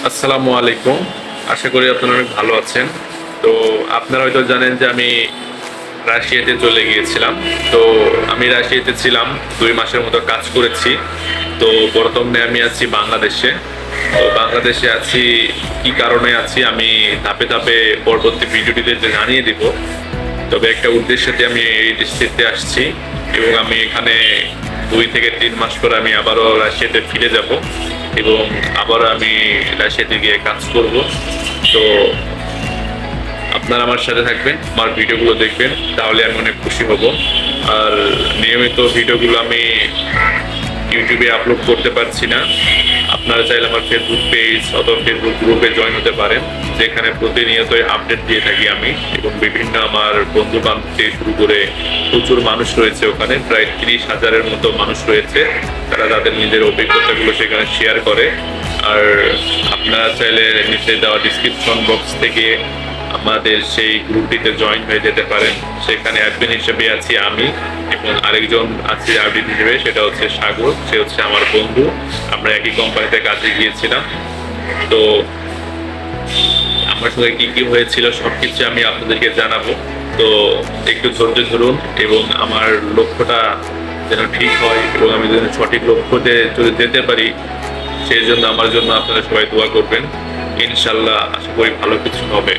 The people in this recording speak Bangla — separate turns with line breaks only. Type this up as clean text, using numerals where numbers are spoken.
আসসালামু আলাইকুম। আশা করি আপনারা অনেক ভালো আছেন। তো আপনারা হয়তো জানেন যে আমি রাশিয়াতে চলে গিয়েছিলাম। তো আমি রাশিয়াতে ছিলাম 2 মাসের মতো কাজ করেছি। তো বর্তমানে আমি আছি বাংলাদেশে। তো বাংলাদেশে আছি, কি কারণে আছি আমি ধাপে ধাপে পরবর্তী ভিডিওটিতে জানিয়ে দিব। তবে একটা উদ্দেশ্যতে আমি এই দেশটিতে আসছি এবং আমি এখানে 2 থেকে 3 মাস পর আমি আবারও রাশিয়াতে ফিরে যাব এবং আবারও আমি রাশিয়াতে গিয়ে কাজ করব। তো আপনারা আমার সাথে থাকবেন, আমার ভিডিওগুলো দেখবেন, তাহলে আমি অনেক খুশি হব। আর নিয়মিত ভিডিওগুলো আমি ইউটিউবে আপলোড করতে পারছি না। আপনারা চাইলে আমার ফেসবুক পেজ অথবা ফেসবুক গ্রুপে জয়েন হতে পারেন, যেখানে প্রতিনিয়তই আপডেট দিয়ে থাকি আমি, এবং বিভিন্ন আমার বন্ধু বান্ধব থেকে শুরু করে প্রচুর মানুষ রয়েছে ওখানে, প্রায় 30,000-এর মতো মানুষ রয়েছে। তারা তাদের নিজের অভিজ্ঞতাগুলো সেখানে শেয়ার করে। আর আপনারা চাইলে নিচে দেওয়া ডিসক্রিপশন বক্স থেকে আমাদের সেই গ্রুপটিতে জয়েন হয়ে যেতে পারেন। সেখানে অ্যাডমিন হিসেবে আছি আমি, এবং আরেকজন আছে অ্যাডমিন হিসেবে, সেটা হচ্ছে সাগর। সে হচ্ছে আমার বন্ধু, আমরা একই কোম্পানিতে কাজে গিয়েছিলাম। তো আমার সঙ্গে কি কি হয়েছিল সবকিছু আমি আপনাদেরকে জানাবো। তো একটু ধৈর্য ধরুন এবং আমার লক্ষ্যটা যেন ঠিক হয় এবং আমি যেন সঠিক লক্ষ্যতে যদি যেতে পারি, সেই জন্য আমার জন্য আপনারা সবাই দোয়া করবেন। ইনশাল্লাহ আশা করি ভালো কিছু হবে।